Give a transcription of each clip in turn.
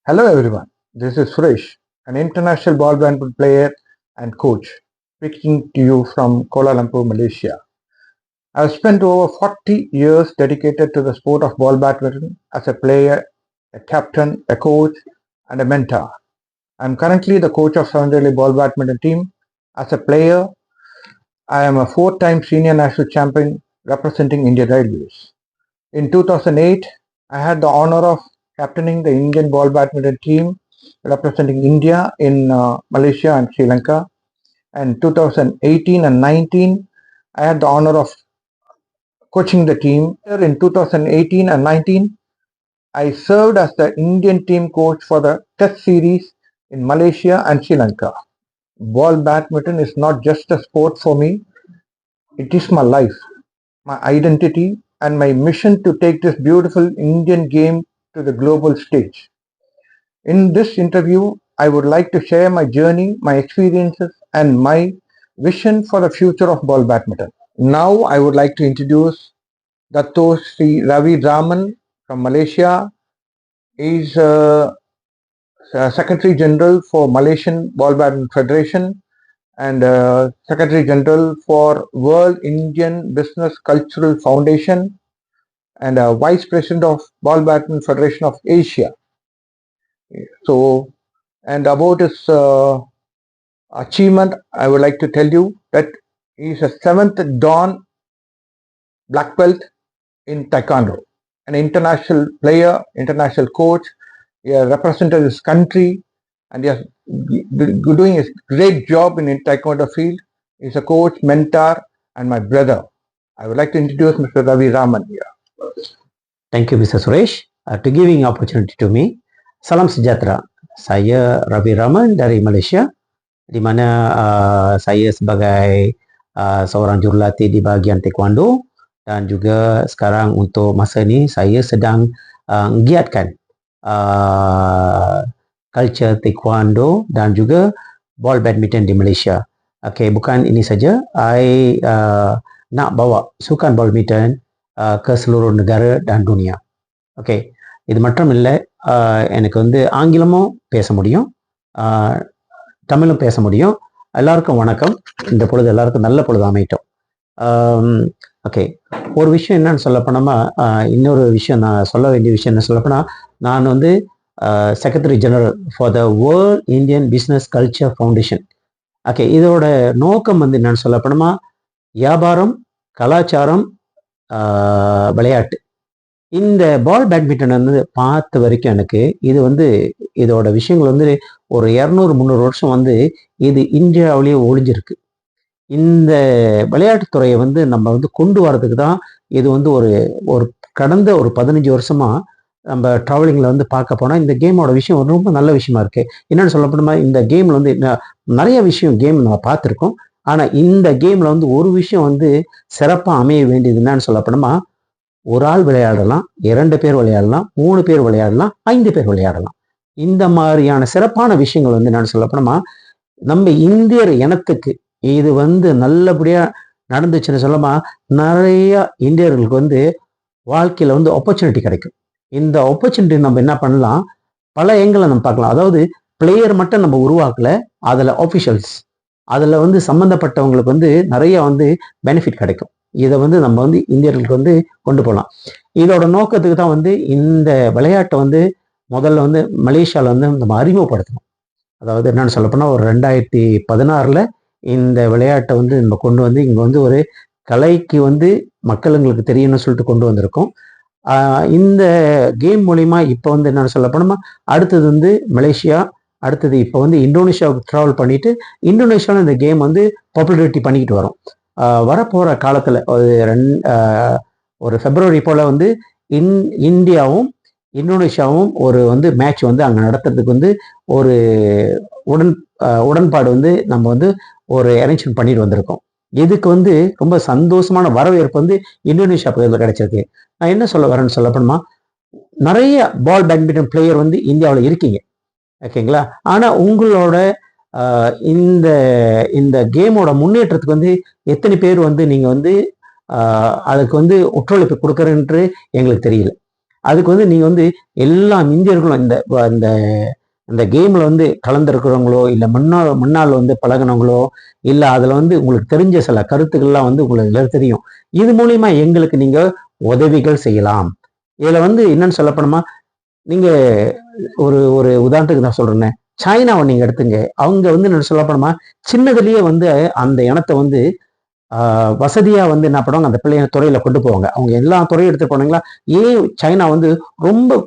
Hello everyone, this is Suresh, an international ball badminton player and coach, speaking to you from Kuala Lumpur, Malaysia. I've spent over 40 years dedicated to the sport of ball badminton as a player, a captain, a coach, and a mentor. I'm currently the coach of Southern Delhi ball badminton team. As a player, I am a four-time senior national champion representing Indian Railways. In 2008, I had the honor of captaining the Indian ball badminton team representing India in Malaysia and Sri Lanka. And 2018 and 19, I had the honor of coaching the team. In 2018 and 19, I served as the Indian team coach for the Test series in Malaysia and Sri Lanka. Ball badminton is not just a sport for me, it is my life, my identity, and my mission to take this beautiful Indian game to the global stage. In this interview, I would like to share my journey, my experiences, and my vision for the future of ball badminton. Now, I would like to introduce Dato Sri Ravi Raman from Malaysia. He is Secretary General for Malaysian Ball Badminton Federation and Secretary General for World Indian Business Cultural Foundation and Vice President of Ball Badminton Federation of Asia. So, and about his achievement, I would like to tell you that he is a 7th Dan black belt in Taekwondo, an international player, international coach. He has represented his country and he is doing a great job in the Taekwondo field. He is a coach, mentor, and my brother. I would like to introduce Mr. Ravi Raman here. Thank you, Mr. Suresh, to giving opportunity to me. Salam sejahtera. Saya Ravi Raman dari Malaysia, di mana saya sebagai seorang jurulatih di bahagian taekwondo dan juga sekarang untuk masa ini saya sedang menggiatkan culture taekwondo dan juga ball badminton di Malaysia. Okay, bukan ini saja, I nak bawa sukan badminton ke seluruh negara dan dunia. Okay, இது மட்டும் இல்லை, எனக்கு வந்து ஆங்கிலமும் பேச முடியும், தமிழும் பேச முடியும். எல்லாருக்கும் வணக்கம். இந்த பொழுது எல்லாருக்கும் நல்ல பொழுது அமையட்டும். ஓகே, ஒரு விஷயம் என்னன்னு சொல்லப்போனோமா, இன்னொரு விஷயம் நான் சொல்ல வேண்டிய விஷயம் என்ன சொல்லப்போனா, நான் வந்து secretary general for the world Indian business culture foundation. Okay, இதோட நோக்கம் வந்து என்னன்னு சொல்லப்போனோமா, வியாபாரம், கலாச்சாரம், விளையாட்டு. இந்த பால் பேட்மிண்டன் வந்து பார்த்த வரைக்கும் எனக்கு இது வந்து இதோட விஷயங்கள் வந்து ஒரு 200-300 வருஷம் வந்து இது இந்தியாவிலேயே ஒழிஞ்சிருக்கு. இந்த விளையாட்டுத்துறையை வந்து நம்ம வந்து கொண்டு வரதுக்கு தான் இது வந்து ஒரு கடந்த ஒரு 15 வருஷமா நம்ம ட்ராவலிங்கில் வந்து பார்க்க போனால் இந்த கேமோட விஷயம் ரொம்ப நல்ல விஷயமா இருக்கு. என்னென்னு சொல்லப்போனா, இந்த கேமில் வந்து நிறைய விஷயம் கேம் நம்ம பார்த்துருக்கோம். ஆனால் இந்த கேமில் வந்து ஒரு விஷயம் வந்து சிறப்பாக அமைய வேண்டியது என்னன்னு சொல்லப்போனோமா, ஒரு ஆள் விளையாடலாம், 2 பேர் விளையாடலாம், 3 பேர் விளையாடலாம், 5 பேர் விளையாடலாம். இந்த மாதிரியான சிறப்பான விஷயங்கள் வந்து என்னன்னு சொல்லப்போனோமா, நம்ம இந்தியர் இனத்துக்கு இது வந்து நல்லபடியா நடந்துச்சுன்னு சொல்லமா, நிறைய இந்தியர்களுக்கு வந்து வாழ்க்கையில வந்து ஆப்பர்ச்சுனிட்டி கிடைக்கும். இந்த ஆப்பர்ச்சுனிட்டி நம்ம என்ன பண்ணலாம், பல எங்களை நம்ம பார்க்கலாம். அதாவது பிளேயர் மட்டும் நம்ம உருவாக்கல, அதுல ஆஃபிஷியல்ஸ், அதுல வந்து சம்பந்தப்பட்டவங்களுக்கு வந்து நிறைய வந்து பெனிஃபிட் கிடைக்கும். இதை வந்து நம்ம வந்து இந்தியர்களுக்கு வந்து கொண்டு போகலாம். இதோட நோக்கத்துக்கு தான் வந்து இந்த விளையாட்டை வந்து முதல்ல வந்து மலேசியாவில் வந்து நம்ம அறிமுகப்படுத்தணும். அதாவது என்னன்னு சொல்லப்போனால், ஒரு 2016 இந்த விளையாட்டை வந்து நம்ம கொண்டு வந்து இங்கே வந்து ஒரு கலைக்கு வந்து மக்களுங்களுக்கு தெரியணும்னு சொல்லிட்டு கொண்டு வந்திருக்கோம். இந்த கேம் மூலிமா இப்போ வந்து என்னென்னு சொல்லப்போனோமா, அடுத்தது வந்து மலேசியா, அடுத்தது இப்போ வந்து இந்தோனேஷியாவுக்கு ட்ராவல் பண்ணிட்டு இந்தோனேஷியாவில் இந்த கேம் வந்து பாப்புலாரிட்டி பண்ணிக்கிட்டு வரோம். வரப்போகிற காலத்தில் ஒரு ஃபெப்ரவரி போல் வந்து இந்தியாவும் இந்தோனேஷியாவும் ஒரு வந்து மேட்ச் வந்து அங்கே நடத்துறதுக்கு வந்து ஒரு உடன்பாடு வந்து நம்ம வந்து ஒரு அரேஞ்ச்மெண்ட் பண்ணிட்டு வந்திருக்கோம். இதுக்கு வந்து ரொம்ப சந்தோஷமான வரவேற்பு வந்து இந்தோனேஷியா பகுதியில் கிடைச்சிருக்கு. நான் என்ன சொல்ல வரேன்னு சொல்லப்போனா, நிறைய பால் பேட்மிண்டன் பிளேயர் வந்து இந்தியாவில் இருக்கீங்க, ஓகேங்களா. ஆனால் உங்களோட இந்த இந்த கேமோட முன்னேற்றத்துக்கு வந்து எத்தனை பேர் வந்து நீங்கள் வந்து அதுக்கு வந்து ஒத்துழைப்பு கொடுக்குறேன்று எங்களுக்கு தெரியல. அதுக்கு வந்து நீங்கள் வந்து எல்லா இந்தியர்களும் இந்த இந்த இந்த கேமில் வந்து கலந்துருக்கிறவங்களோ இல்லை முன்னால் வந்து பழகினவங்களோ இல்லை அதில் வந்து உங்களுக்கு தெரிஞ்ச சில கருத்துக்கள்லாம் வந்து உங்களுக்கு தெரியும். இது மூலிமா எங்களுக்கு நீங்கள் உதவிகள் செய்யலாம். இதில் வந்து என்னன்னு சொல்லப்போனோமா, நீங்கள் ஒரு ஒரு உதாரணத்துக்கு நான் சொல்கிறேன்னே, சைனாவை நீங்கள் எடுத்துங்க. அவங்க வந்து என்ன சொல்லப்போனோமா, சின்னதுலேயே வந்து அந்த இனத்தை வந்து வசதியாக வந்து என்ன பண்ணுவாங்க, அந்த பிள்ளைங்க துறையில் கொண்டு போவாங்க. அவங்க எல்லா துறையும் எடுத்து போனாங்களா. ஏன் சைனா வந்து ரொம்ப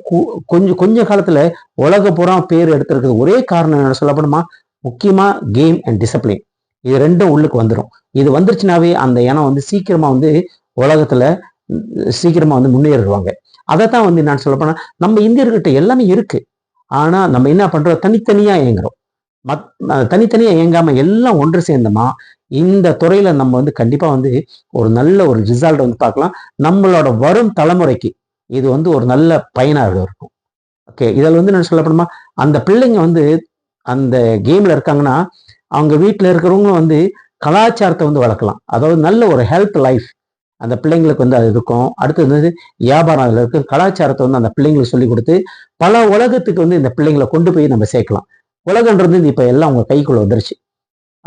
கொஞ்ச காலத்தில் உலக பூரா பேர் எடுத்திருக்கிறது ஒரே காரணம் என்ன சொல்லப்படுமா, முக்கியமாக கேம் அண்ட் டிசிப்ளின். இது ரெண்டும் உள்ளுக்கு வந்துடும். இது வந்துருச்சுனாவே அந்த இனம் வந்து சீக்கிரமாக வந்து உலகத்தில் சீக்கிரமாக வந்து முன்னேறிடுவாங்க. அதைத்தான் வந்து நான் சொல்லப்போனா, நம்ம இந்தியர்கிட்ட எல்லாமே இருக்கு. ஆனால் நம்ம என்ன பண்ணுறோம், தனித்தனியாக இயங்குறோம். தனித்தனியாக இயங்காமல் எல்லாம் ஒன்று சேர்ந்தோமா இந்த துறையில நம்ம வந்து கண்டிப்பா வந்து ஒரு நல்ல ஒரு ரிசல்ட் வந்து பார்க்கலாம். நம்மளோட வரும் தலைமுறைக்கு இது வந்து ஒரு நல்ல பயனாக இருக்கும். ஓகே, இதில் வந்து நான் சொல்லப்படுமா, அந்த பிள்ளைங்க வந்து அந்த கேம்ல இருக்காங்கன்னா அவங்க வீட்டில் இருக்கிறவங்களும் வந்து கலாச்சாரத்தை வந்து வளர்க்கலாம். அதாவது நல்ல ஒரு ஹெல்த் லைஃப் அந்த பிள்ளைங்களுக்கு வந்து அது இருக்கும். அடுத்தது வந்து வியாபாரம் அதில் இருக்கு. கலாச்சாரத்தை வந்து அந்த பிள்ளைங்களுக்கு சொல்லி கொடுத்து பல உலகத்துக்கு வந்து இந்த பிள்ளைங்களை கொண்டு போய் நம்ம சேர்க்கலாம். உலகன்றது இப்போ எல்லாம் உங்க கைக்குள்ள வந்துருச்சு.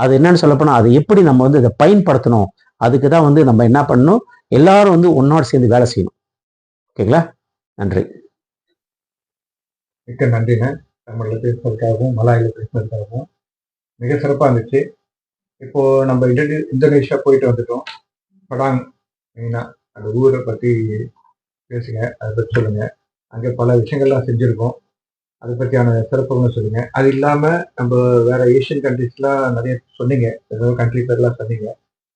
அது என்னன்னு சொல்லப்போனா, அதை எப்படி நம்ம வந்து இதை பயன்படுத்தணும், அதுக்கு தான் வந்து நம்ம என்ன பண்ணணும், எல்லாரும் வந்து ஒன்னோடு சேர்ந்து வேலை செய்யணும். ஓகேங்களா? நன்றி. மிக்க நன்றிங்க. தமிழ்ல பேசுனதுக்காகவும் மலாயில பேசுனதுக்காகவும் மிக சிறப்பாக இருந்துச்சு. இப்போ நம்ம இந்தோனேஷியா போயிட்டு வந்துட்டோம். படாங் மெயினாக அந்த ஊரை பற்றி பேசுங்க, அதை பற்றி சொல்லுங்க. அங்கே பல விஷயங்கள்லாம் செஞ்சுருக்கோம், அதை பற்றியான சிறப்புகளும் சொல்லுங்க. அது இல்லாமல் நம்ம வேற ஏஷியன் கண்ட்ரீஸ்லாம் நிறைய சொன்னீங்க, ஏதோ கண்ட்ரி பேர்லாம் சொன்னீங்க.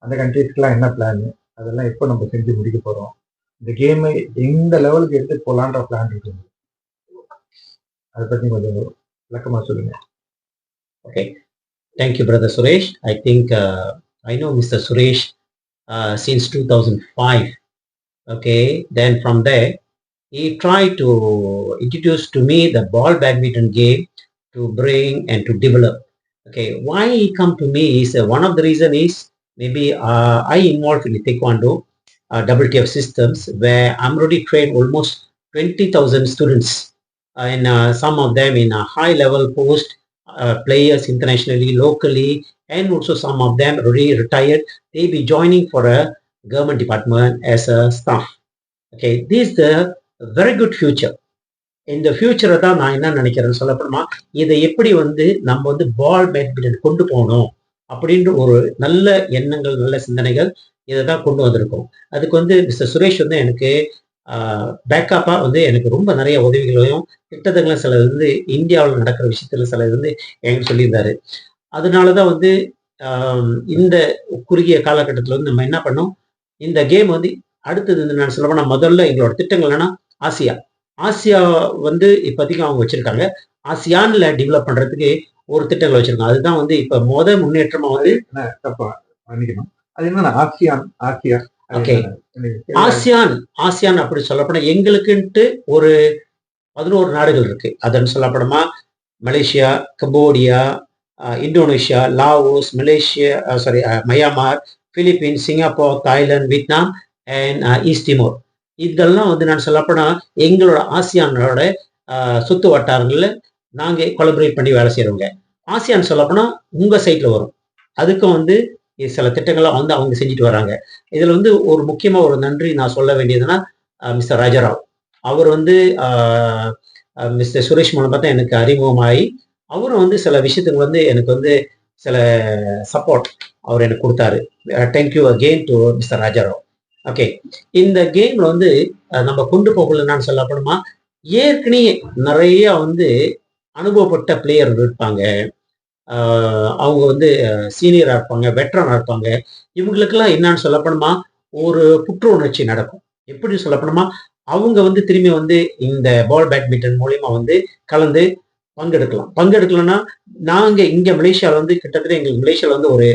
அந்த கண்ட்ரீஸ்க்குலாம் என்ன பிளான், அதெல்லாம் எப்போ நம்ம செஞ்சு முடிக்க போகிறோம், இந்த கேமை எந்த லெவலுக்கு எடுத்து போகலான்ற பிளான் இருக்குது, அதை பற்றி கொஞ்சம் விளக்கமாக சொல்லுங்க. Okay, thank you brother Suresh. I think I know Mr. Suresh since 2005. Okay, then from there he tried to introduce to me the ball badminton game to bring and to develop. Okay, why he come to me is one of the reason is maybe I involved in the taekwondo WTF systems where I'm already trained almost 20,000 students and some of them in a high level post players internationally, locally, and also some of them already retired. They be joining for a government department as a staff. Okay, this is the very good future. இந்த ஃபியூச்சரை தான் நான் என்ன நினைக்கிறேன்னு சொல்லப்படுமா, இதை எப்படி வந்து நம்ம வந்து பால் பேட்மிண்டன் கொண்டு போகணும் அப்படின்ற ஒரு நல்ல எண்ணங்கள், நல்ல சிந்தனைகள் இதை தான் கொண்டு வந்திருக்கோம். அதுக்கு வந்து மிஸ்டர் சுரேஷ் வந்து எனக்கு பேக்கப்பாக வந்து எனக்கு ரொம்ப நிறைய உதவிகளையும் திட்டத்தங்களும் சில வந்து இந்தியாவில் நடக்கிற விஷயத்துல சில வந்து என்கிட்ட சொல்லியிருந்தாரு. அதனால தான் வந்து இந்த குறுகிய காலகட்டத்தில் வந்து நம்ம என்ன பண்ணோம், இந்த கேம் வந்து அடுத்தது வந்து நான் சொல்ல போனால் முதல்ல எங்களோட திட்டங்கள் என்னன்னா ஆசியா வந்து இப்போதைக்கு அவங்க வச்சிருக்காங்க. ஆசியான்ல டெவலப் பண்றதுக்கு ஒரு திட்டங்கள் வச்சிருக்காங்க. அதுதான் வந்து இப்ப முன்னேற்றமா வந்து அது என்ன ஆசியான். ஓகே, ஆசியான் அப்படி சொல்லப்போனா எங்களுக்குன்ட்டு ஒரு 11 நாடுகள் இருக்கு. அதன்னு சொல்லப்படமா Malaysia, Cambodia, Indonesia, Laos, Myanmar, Philippines, Singapore, Thailand, Vietnam and East Timor. இதெல்லாம் வந்து நான் சொல்லப்போனா எங்களோட ஆசியானோட சுத்து வட்டாரங்கள்ல நாங்க கொலபரேட் பண்ணி வேலை செய்யறவங்க. ஆசியான் சொல்லப்போனா உங்க சைட்ல வரும். அதுக்கும் வந்து சில திட்டங்கள்லாம் வந்து அவங்க செஞ்சுட்டு வராங்க. இதுல வந்து ஒரு முக்கியமா ஒரு நன்றி நான் சொல்ல வேண்டியதுன்னா மிஸ்டர் ராஜாராவ். அவர் வந்து மிஸ்டர் சுரேஷ் மூலம் பார்த்தா எனக்கு அறிமுகமாகி அவரும் வந்து சில விஷயத்துக்கு வந்து எனக்கு வந்து சில சப்போர்ட் அவர் எனக்கு கொடுத்தாரு. Thank you again to mister Raja Rao. Okay, இந்த கேம்ல வந்து நம்ம கொண்டு போகலன்னு சொல்லப்படுமா, ஏற்கனவே நிறைய வந்து அனுபவப்பட்ட பிளேயர் இருப்பாங்க. அவங்க வந்து சீனியராக இருப்பாங்க, வெட்டரனாக இருப்பாங்க. இவங்களுக்கெல்லாம் என்னன்னு சொல்லப்படுமா ஒரு புற்று உணர்ச்சி நடக்கும். எப்படி சொல்லப்படுமா, அவங்க வந்து திரும்பி வந்து இந்த பால் பேட்மிண்டன் மூலியமா வந்து கலந்து பங்கெடுக்கலன்னா நாங்க இங்க மலேசியாவில் வந்து கிட்டத்தட்ட எங்களுக்கு மலேசியாவில் வந்து ஒரு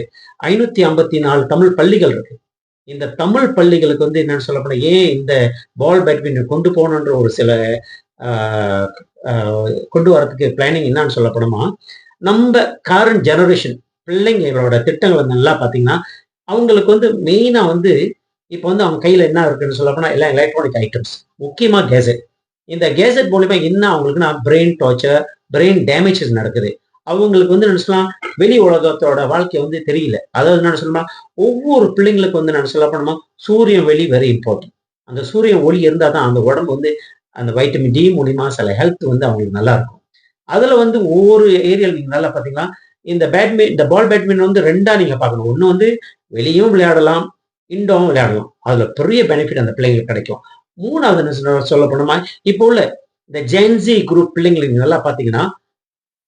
554 தமிழ் பள்ளிகள் இருக்கு. இந்த தமிழ் பள்ளிகளுக்கு வந்து என்னன்னு சொல்லப்போனா ஏன் இந்த பால் பேட்மிண்டன் கொண்டு போகணுன்ற ஒரு சில கொண்டு வரதுக்கு பிளானிங் என்னன்னு சொல்லப்படுமா, நம்ம கரண்ட் ஜெனரேஷன் பிள்ளைங்களோட திட்டங்களை நல்லா பார்த்தீங்கன்னா அவங்களுக்கு வந்து மெயினாக வந்து இப்போ வந்து அவங்க கையில் என்ன இருக்குன்னு சொல்லப்போனா எல்லாம் எலக்ட்ரானிக் ஐட்டம்ஸ், முக்கியமாக கேசட். இந்த கேசட் மூலியமா என்ன அவங்களுக்குன்னா பிரெயின் டார்ச்சர், பிரெயின் டேமேஜஸ் நடக்குது. அவங்களுக்கு வந்து என்ன சொல்லலாம், வெளி உலகத்தோட வாழ்க்கை வந்து தெரியல. அதாவது என்ன சொல்லலாம், ஒவ்வொரு பிள்ளைங்களுக்கு வந்து நான் சொல்ல போனோமா, சூரியன் வெளி வெரி இம்பார்ட்டன்ட். அந்த சூரியன் ஒளி இருந்தா தான் அந்த உடம்பு வந்து அந்த வைட்டமின் டி மூலியமா சில ஹெல்த் வந்து அவங்களுக்கு நல்லா இருக்கும். அதுல வந்து ஒவ்வொரு ஏரியால நீங்க நல்லா பாத்தீங்கன்னா, இந்த பால் பேட்மிண்டன் வந்து 2ஆ நீங்க பார்க்கணும். ஒண்ணு வந்து வெளியும் விளையாடலாம், இன்டோரும் விளையாடலாம். அதுல பெரிய பெனிஃபிட் அந்த பிள்ளைங்களுக்கு கிடைக்கும். 3வது என்ன சொல்ல போனோமா, இப்போ உள்ள இந்த ஜென்ஸி குரூப் பிள்ளைங்களுக்கு நல்லா பாத்தீங்கன்னா,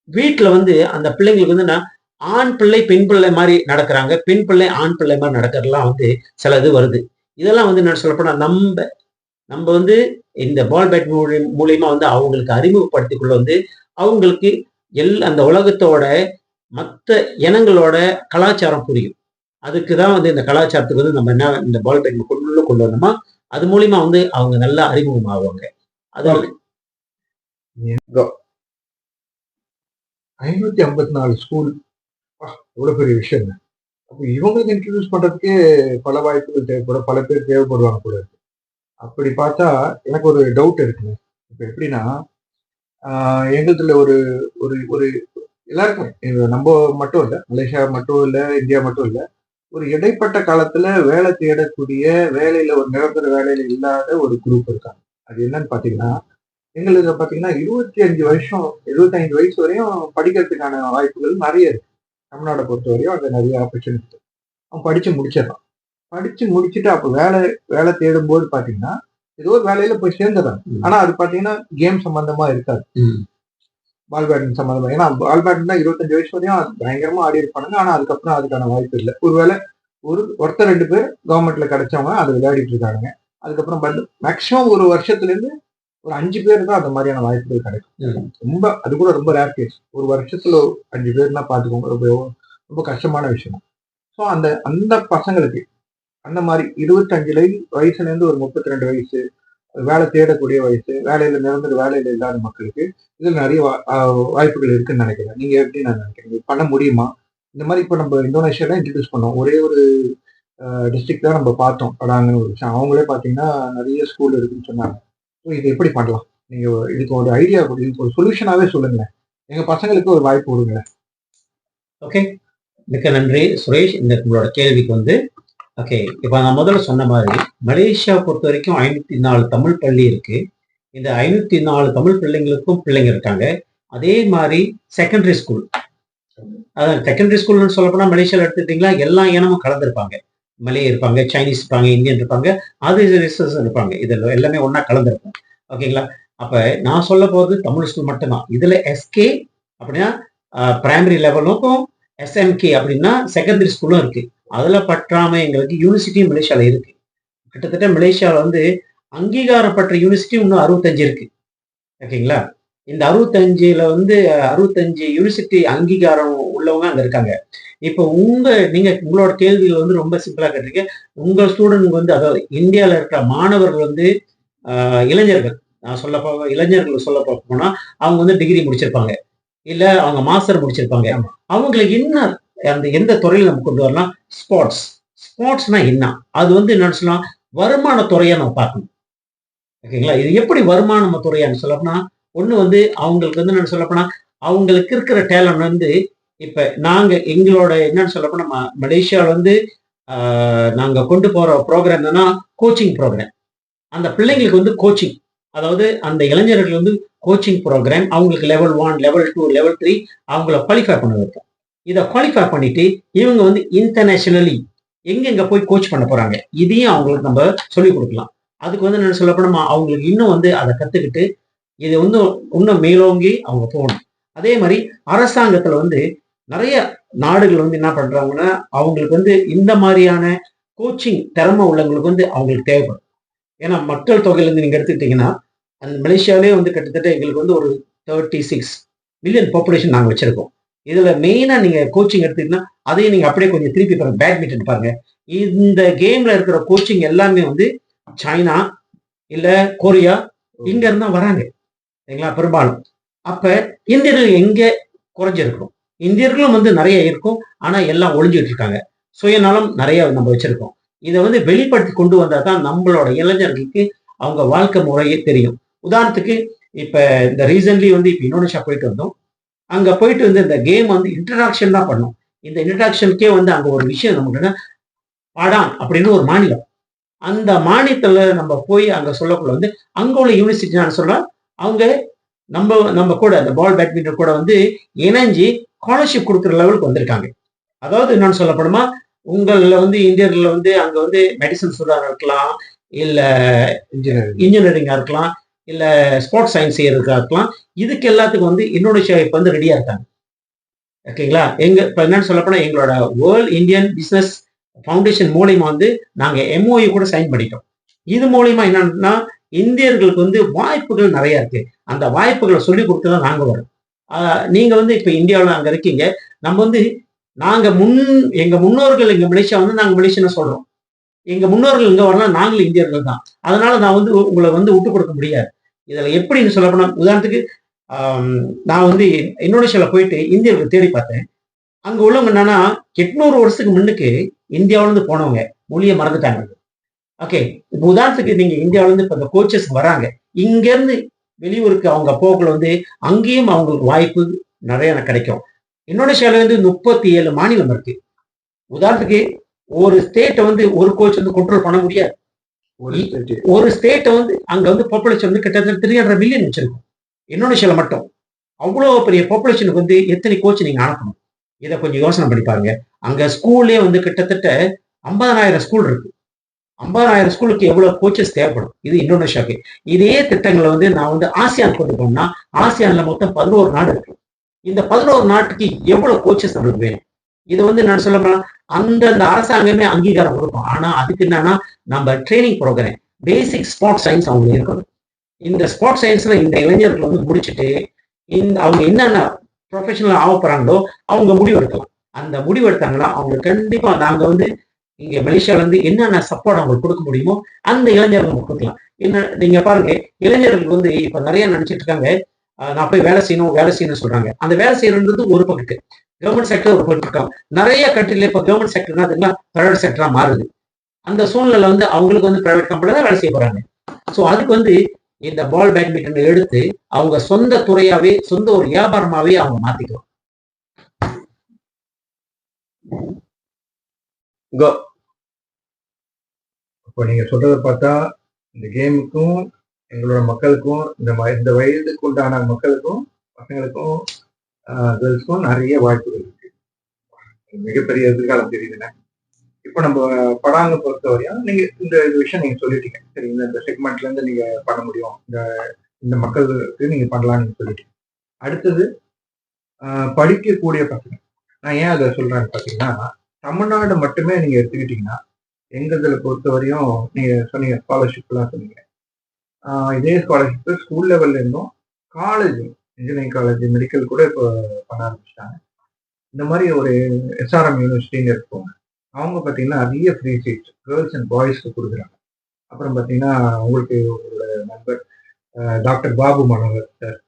வீட்ல வந்து அந்த பிள்ளைங்களுக்கு வந்து ஆண் பிள்ளை, பெண் பிள்ளை மாரி நடக்குறாங்க. பெண் பிள்ளை, ஆண் பிள்ளை மாரி நடக்கிறதுலாம் வந்து சில இது வருது. இதெல்லாம் வந்து என்ன சொல்லப்போனா, நம்ப வந்து இந்த பால் பேட் மூலியமா வந்து அவங்களுக்கு அறிமுகப்படுத்திக்குள்ள வந்து, அவங்களுக்கு அந்த உலகத்தோட மத்த இனங்களோட கலாச்சாரம் புரியும். அதுக்கு தான் வந்து இந்த கலாச்சாரத்துக்கு வந்து நம்ம என்ன இந்த பால் பேட் கொண்டு வந்தோமா, அது மூலியமா வந்து அவங்க நல்லா அறிமுகமாவாங்க. அது 554 ஸ்கூல். எவ்வளவு பெரிய விஷயங்க. அப்ப இவங்களுக்கு இன்ட்ரடியூஸ் பண்றதுக்கே பல வாய்ப்புகள் தேவைப்படும். பல பேர் தேவைப்படுவாங்க போல இருக்கு. அப்படி பார்த்தா எனக்கு ஒரு டவுட் இருக்குங்க. இப்ப எப்படின்னா, எங்களுதுல ஒரு ஒரு ஒரு எல்லாருக்கும் நம்ம மட்டும் இல்ல, மலேசியா மட்டும் இல்ல, இந்தியா மட்டும் இல்ல. ஒரு இடைப்பட்ட காலத்துல வேலை தேடக்கூடிய, வேலையில ஒரு நிரந்தர வேலையில இல்லாத ஒரு குரூப் இருக்காங்க. அது என்னன்னு பாத்தீங்கன்னா, எங்களுக்கு பாத்தீங்கன்னா 25 வருஷம், 25 வயசு வரையும் படிக்கிறதுக்கான வாய்ப்புகள் நிறைய இருக்கு. தமிழ்நாட பொறுத்தவரையும் அங்க நிறைய ஆப்பர்ச்சுனிட்டி. அவன் படிச்சு முடிச்சிடறான். படிச்சு முடிச்சுட்டு அப்ப வேலை தேடும்போது பாத்தீங்கன்னா, ஏதோ ஒரு வேலையில போய் சேர்ந்துடுறாங்க. ஆனா அது பாத்தீங்கன்னா கேம் சம்பந்தமா இருக்காது. பால் பேட்மிண்டன் சம்பந்தமா. ஏன்னா பால் பேட்மிண்டன் 25 வயசு வரையும் பயங்கரமா ஆடி இருப்பானுங்க. ஆனா அதுக்கப்புறம் அதுக்கான வாய்ப்பு இல்லை. ஒருவேளை ஒருத்தர் 2 பேர் கவர்மெண்ட்ல கிடைச்சவங்க அதை விளையாடிட்டு இருக்காங்க. அதுக்கப்புறம் மேக்சிமம் ஒரு வருஷத்துல இருந்து ஒரு 5 பேர் தான் அந்த மாதிரியான வாய்ப்புகள் கிடைக்கும். ரொம்ப அது கூட ரொம்ப ரேர் கேஸ். ஒரு வருஷத்துல 5 பேர்னா பாத்துக்கோங்க, ரொம்ப ரொம்ப கஷ்டமான விஷயம். ஸோ அந்த அந்த பசங்களுக்கு அந்த மாதிரி 25 வயசுல இருந்து ஒரு 32 வயசு வேலை தேடக்கூடிய வயசு, வேலையில நிரந்தர வேலையில இல்லாத மக்களுக்கு இதுல நிறைய வாய்ப்புகள் இருக்குன்னு நினைக்கிறேன். நீங்க எப்படி நான் நினைக்கிறீங்க, பண்ண முடியுமா? இந்த மாதிரி இப்ப நம்ம இந்தோனேஷியால இன்ட்ரடியூஸ் பண்ணோம். ஒரே ஒரு டிஸ்ட்ரிக்ட் தான் நம்ம பார்த்தோம், படாங்கன்னு ஒரு விஷயம். அவங்களே பாத்தீங்கன்னா நிறைய ஸ்கூல் இருக்குன்னு சொன்னாங்க. ஸோ இது எப்படி பண்ணலாம்? நீங்க இதுக்கு ஒரு ஐடியா, இதுக்கு ஒரு சொல்யூஷனாவே சொல்லுங்களேன். எங்க பசங்களுக்கு ஒரு வாய்ப்பு கொடுங்க. ஓகே, மிக்க நன்றி சுரேஷ். இந்த உங்களோட கேள்விக்கு வந்து ஓகே, இப்ப நான் முதல்ல சொன்ன மாதிரி மலேசியா பொறுத்த வரைக்கும் 504 தமிழ் பள்ளி இருக்கு. இந்த 504 தமிழ் பிள்ளைங்களுக்கும் பிள்ளைங்க இருக்காங்க. அதே மாதிரி செகண்டரி ஸ்கூல், அதான் செகண்டரி ஸ்கூல்னு சொல்ல போனா மலேசியால எடுத்துக்கிட்டீங்களா, எல்லா இனமும் கலந்துருப்பாங்க. மலே இருப்பாங்க, சைனீஸ் இருப்பாங்க, இந்தியன் இருப்பாங்க, அது இருப்பாங்க. இதுல எல்லாமே ஒன்னா கலந்துருக்கும். ஓகேங்களா? அப்ப நான் சொல்ல போறது தமிழ் ஸ்கூல் மட்டும்தான். இதுல எஸ்கே அப்படின்னா பிரைமரி லெவலுக்கும், எஸ்எம்கே அப்படின்னா செகண்டரி ஸ்கூலும் இருக்கு. அதுல பற்றாம எங்களுக்கு யூனிவர்சிட்டி மலேசியால இருக்கு. கிட்டத்தட்ட மலேசியால வந்து அங்கீகாரப்பட்ட யூனிவர்சிட்டி இன்னும் 65 இருக்கு. ஓகேங்களா? இந்த 65ல வந்து 65 யூனிவர்சிட்டி அங்கீகாரம் உள்ளவங்க அங்க இருக்காங்க. இப்போ உங்களோட கேள்விகள் வந்து ரொம்ப சிம்பிளா கேட்டிருக்கீங்க. உங்க ஸ்டூடெண்ட் வந்து, அதாவது இந்தியால இருக்கிற மாணவர்கள் வந்து இளைஞர்கள், நான் இளைஞர்கள் சொல்ல போனா அவங்க வந்து டிகிரி முடிச்சிருப்பாங்க, இல்ல அவங்க மாஸ்டர் முடிச்சிருப்பாங்க. அவங்களுக்கு என்ன அந்த எந்த துறையில நம்ம கொண்டு வரலாம்? ஸ்போர்ட்ஸ்னா என்ன? அது வந்து என்னன்னு சொல்லலாம், வருமான துறையா நம்ம பார்க்கணும். ஓகேங்களா? இது எப்படி வருமான துறையான்னு சொல்லப்போனா, ஒண்ணு வந்து அவங்களுக்கு வந்து என்னன்னு சொல்லப்போனா, அவங்களுக்கு இருக்கிற டேலண்ட் வந்து இப்ப நாங்க எங்களோட என்னன்னு சொல்லப்போனா மலேசியால வந்து நாங்க கொண்டு போற ப்ரோக்ராம் என்னன்னா கோச்சிங் ப்ரோக்ராம். அந்த பிள்ளைங்களுக்கு வந்து கோச்சிங், அதாவது அந்த இளைஞர்கள் வந்து கோச்சிங் ப்ரோக்ராம், அவங்களுக்கு லெவல் 1, லெவல் 2, லெவல் 3 அவங்கள குவாலிஃபை பண்ண வைப்போம். இதை குவாலிஃபை பண்ணிட்டு இவங்க வந்து இன்டர்நேஷனலி எங்க போய் கோச் பண்ண போறாங்க, இதையும் அவங்களுக்கு நம்ம சொல்லிக் கொடுக்கலாம். அதுக்கு வந்து என்ன சொல்ல போனோமா, அவங்களுக்கு இன்னும் வந்து அதை கத்துக்கிட்டு இது வந்து இன்னும் மேலோங்கி அவங்க போகணும். அதே மாதிரி அரசாங்கத்துல வந்து நிறைய நாடுகள் வந்து என்ன பண்றாங்கன்னா, அவங்களுக்கு வந்து இந்த மாதிரியான கோச்சிங் திறமை உள்ளவங்களுக்கு வந்து அவங்களுக்கு தேவைப்படும். ஏன்னா மக்கள் தொகையில இருந்து நீங்க எடுத்துக்கிட்டீங்கன்னா, அந்த மலேசியாவிலே வந்து கிட்டத்தட்ட எங்களுக்கு வந்து ஒரு 36 மில்லியன் பாப்புலேஷன் நாங்க வச்சிருக்கோம். இதுல மெயினா நீங்க கோச்சிங் எடுத்தீங்கன்னா, அதையும் நீங்க அப்படியே கொஞ்சம் திருப்பி பாருங்க. பேட்மிண்டன் பாருங்க, இந்த கேம்ல இருக்கிற கோச்சிங் எல்லாமே வந்து சைனா இல்ல கொரியா, இங்க இருந்தா வராங்க. சரிங்களா? பெரும்பாலும். அப்ப இந்தியர்கள் எங்க குறைஞ்சிருக்கும்? இந்தியர்களும் வந்து நிறைய இருக்கும், ஆனா எல்லாம் ஒளிஞ்சிட்டு இருக்காங்க. சுயநலம் நிறைய நம்ம வச்சிருக்கோம். இதை வந்து வெளிப்படுத்தி கொண்டு வந்தா தான் நம்மளோட இளைஞர்களுக்கு அவங்க வாழ்க்கை முறையே தெரியும். உதாரணத்துக்கு இப்ப இந்த ரீசன்ட்லி வந்து இப்ப இந்தோனேஷியா போயிட்டு வந்தோம். அங்க போயிட்டு வந்து இந்த கேம் வந்து இன்ட்ரடக்ஷன் தான் பண்ணோம். இந்த இன்ட்ரடக்ஷனுக்கே வந்து அங்க ஒரு விஷயம் நமக்கு பாடான் அப்படின்னு ஒரு மாநிலம். அந்த மாநிலத்துல நம்ம போய் அங்க சொல்லக்குள்ள வந்து அங்க உள்ள யூனிவர்சிட்டி நான் சொல்றேன், அவங்க நம்ம நம்ம கூட அந்த பால் பேட்மிண்டன் கூட வந்து இணைஞ்சு ஸ்காலர்ஷிப் கொடுக்குற லெவலுக்கு வந்திருக்காங்க. அதாவது என்னன்னு சொல்லப்படுமா, உங்கள வந்து இந்தியர்ல வந்து அங்க வந்து மெடிசன் ஸ்டூடெண்டா இருக்கலாம், இல்ல இன்ஜினியரிங்கா இருக்கலாம், இல்ல ஸ்போர்ட்ஸ் சயின்ஸ் செய்யறதுக்கா இருக்கலாம். இதுக்கு எல்லாத்துக்கும் வந்து இந்தோனேஷியா இப்ப வந்து ரெடியா இருக்காங்க. ஓகேங்களா? இப்ப என்னன்னு சொல்லப்போனா எங்களோட வேர்ல்ட் இந்தியன் பிசினஸ் ஃபவுண்டேஷன் மூலியமா வந்து நாங்க எம்ஓயு கூட சைன் பண்ணிட்டோம். இது மூலியமா என்னன்னா இந்தியர்களுக்கு வந்து வாய்ப்புகள் நிறைய இருக்கு. அந்த வாய்ப்புகளை சொல்லி கொடுத்து தான் நாங்க வரோம். நீங்க வந்து இப்ப இந்தியாவில் அங்க இருக்கீங்க. நம்ம வந்து நாங்க எங்க முன்னோர்கள் எங்க மலேசியா வந்து நாங்க மலேசியன்னு சொல்றோம். எங்க முன்னோர்கள் இங்க வரலாம், நாங்களும் இந்தியர்கள் தான். அதனால நான் வந்து உங்களை வந்து விட்டு கொடுக்க முடியாது. இதுல எப்படின்னு சொல்லப்போனா உதாரணத்துக்கு நான் வந்து இந்தோனேஷியால போயிட்டு இந்தியர்கள் தேடி பார்த்தேன். அங்க உள்ளவங்க என்னன்னா 800 வருஷத்துக்கு முன்னுக்கு இந்தியாவில இருந்து போனவங்க மொழியை மறந்துட்டாங்க. ஓகே, இப்ப உதாரணத்துக்கு நீங்க இந்தியாவில இருந்து இப்ப இந்த கோச்சஸ் வராங்க. இங்க இருந்து வெளியூருக்கு அவங்க போக்குள்ள வந்து அங்கேயும் அவங்களுக்கு வாய்ப்பு நிறைய கிடைக்கும். இந்தோனேஷியால வந்து 37 மாநிலம் இருக்கு. உதாரணத்துக்கு ஒரு ஸ்டேட்டை வந்து ஒரு கோச் வந்து கண்ட்ரோல் பண்ண முடியாது. ஒரு ஸ்டேட்டை வந்து அங்க வந்து பாப்புலேஷன் வந்து கிட்டத்தட்ட 300 மில்லியன் வச்சிருக்கும். இந்தோனேஷியால மட்டும் அவ்வளவு பெரிய பாப்புலேஷனுக்கு வந்து எத்தனை கோச் நீங்க அனுப்பணும்? இதை கொஞ்சம் யோசனை பண்ணி பாருங்க. அங்க ஸ்கூல்லே வந்து கிட்டத்தட்ட 50,000 ஸ்கூல் இருக்கு. 50,000 ஸ்கூலுக்கு எவ்வளவு கோச்சஸ் தேவைப்படும்? இது இந்தோனேஷியாவுக்கு. இதே திட்டங்களை வந்து நான் வந்து ஆசியான் கொண்டு போனா ஆசியான்ல மொத்தம் 11 நாடு இருக்கு. இந்த 11 நாட்டுக்கு எவ்வளவு கோச்சஸ் நம்மளுக்கு வேணும்? இது வந்து நான் சொல்ல அந்தந்த அரசாங்கமே அங்கீகாரம் கொடுக்கும். ஆனா அதுக்கு என்னன்னா நம்ம ட்ரைனிங் ப்ரோக்ராம் பேசிக் ஸ்போர்ட்ஸ் சயின்ஸ் அவங்களுக்கு இருக்கணும். இந்த ஸ்போர்ட்ஸ் சயின்ஸ்ல இந்த இளைஞர்கள் வந்து முடிச்சுட்டு அவங்க என்னென்ன ப்ரொஃபஷனல் ஆக போறாங்களோ அவங்க முடிவு எடுக்கலாம். அந்த முடிவு எடுத்தாங்கன்னா அவங்க கண்டிப்பா நாங்க வந்து இங்க மலேசியால இருந்து என்னென்ன சப்போர்ட் அவங்களுக்கு கொடுக்க முடியுமோ அந்த இளைஞர்கள் கொடுக்கலாம். என்ன நீங்க பாருங்க, இளைஞர்கள் வந்து இப்ப நிறைய நினைச்சிட்டு இருக்காங்க, நான் போய் வேலை செய்யணும்னு சொல்றாங்க. அந்த வேலை செய்யறது ஒரு பக்கத்து கவர்மெண்ட் செக்டர் ஒரு பக்கம் இருக்காங்க. நிறைய கண்ட்ரில இப்ப கவர்மெண்ட் செக்டர்னா பிரைவேட் செக்டரா மாறுது. அந்த சூழ்நிலை வந்து அவங்களுக்கு வந்து பிரைவேட் கம்பெனில தான் வேலை செய்ய போறாங்க. ஸோ அதுக்கு வந்து இந்த பால் பேட்மிண்டன் எடுத்து அவங்க சொந்த துறையாவே சொந்த ஒரு வியாபாரமாவே அவங்க மாத்திக்கலாம். இப்போ நீங்க சொல்றதை பார்த்தா இந்த கேமுக்கும் எங்களோட மக்களுக்கும் இந்த வயதுக்கு உண்டான மக்களுக்கும் பசங்களுக்கும் கேர்ள்ஸ்க்கும் நிறைய வாய்ப்புகள் இருக்கு. மிகப்பெரிய எதிர்காலம் தெரியுதுண்ணே. இப்போ நம்ம படாங்க பொறுத்தவரையும் நீங்க இந்த விஷயம் நீங்க சொல்லிட்டீங்க. சரி, இந்த செக்மெண்ட்ல இருந்து நீங்க பண்ண முடியும், இந்த மக்களுக்கு நீங்க பண்ணலாம்னு சொல்லிட்டீங்க. அடுத்தது படிக்கக்கூடிய பசங்க. நான் ஏன் அதை சொல்றேன்னு பாத்தீங்கன்னா, தமிழ்நாடு மட்டுமே நீங்க எடுத்துக்கிட்டீங்கன்னா எங்களை பொறுத்தவரையும் நீங்க சொன்னீங்க ஸ்காலர்ஷிப் எல்லாம் சொன்னீங்க. இதே ஸ்காலர்ஷிப் ஸ்கூல் லெவல்ல இருந்தும் காலேஜ், இன்ஜினியரிங் காலேஜ், மெடிக்கல் கூட இப்போ பண்ண ஆரம்பிச்சிட்டாங்க. இந்த மாதிரி ஒரு எஸ்ஆர்எம் யூனிவர்சிட்டின்னு இருக்கோங்க. அவங்க பார்த்தீங்கன்னா நிறைய ஃப்ரீ சீட்ஸ் கேர்ள்ஸ் அண்ட் பாய்ஸ்க்கு கொடுக்குறாங்க. அப்புறம் பார்த்தீங்கன்னா உங்களுக்கு உங்களோட நண்பர் டாக்டர் பாபு மனோகர் சார்,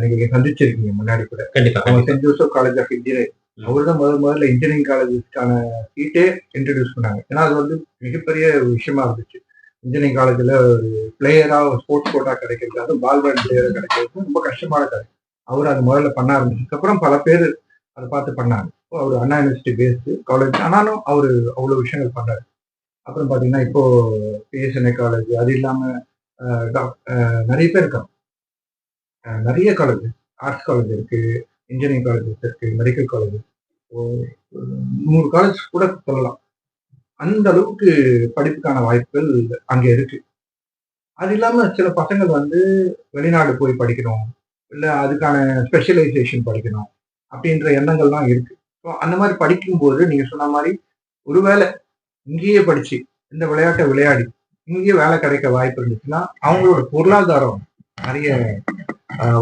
நீங்க சந்திச்சிருக்கீங்க முன்னாடி கூட. அவங்க Saint Joseph college of engineering, அவர் தான் முதல்ல இன்ஜினியரிங் காலேஜஸ்க்கான சீட்டே இன்ட்ரடியூஸ் பண்ணாங்க. ஏன்னா அது வந்து மிகப்பெரிய விஷயமா இருந்துச்சு. இன்ஜினியரிங் காலேஜில் ஒரு பிளேயரா ஒரு ஸ்போர்ட்ஸ் கோட்டா கிடைக்கிறது, அதுவும் பால் பேட் பிளேயரா கிடைக்கிறது ரொம்ப கஷ்டமான காரியம். அவர் அது முதல்ல பண்ண ஆரம்பிச்சதுக்கப்புறம் பல பேர் அதை பார்த்து பண்ணாங்க. அவர் அண்ணா யூனிவர்சிட்டி பேஸ்டு காலேஜ், ஆனாலும் அவர் அவ்வளோ விஷயங்கள் பண்ணாரு. அப்புறம் பார்த்தீங்கன்னா இப்போ பிஎஸ்என்ஏ காலேஜ், அது இல்லாமல் நிறைய பேர் இருக்காங்க. நிறைய காலேஜ், ஆர்ட்ஸ் காலேஜ் இருக்கு, இன்ஜினியரிங் காலேஜஸ் இருக்கு, மெடிக்கல் காலேஜ், 100 காலேஜ் கூட சொல்லலாம். அந்த அளவுக்கு படிப்புக்கான வாய்ப்புகள் அங்க இருக்கு. அது இல்லாம சில பசங்கள் வந்து வெளிநாடு போய் படிக்கணும், இல்ல அதுக்கான ஸ்பெஷலைசேஷன் படிக்கணும் அப்படின்ற எண்ணங்கள்லாம் இருக்கு. ஸோ அந்த மாதிரி படிக்கும்போது நீங்க சொன்ன மாதிரி ஒருவேளை இங்கேயே படிச்சு இந்த விளையாட்டை விளையாடி இங்கேயே வேலை கிடைக்க வாய்ப்பு இருந்துச்சுன்னா அவங்களோட பொருளாதாரம் நிறைய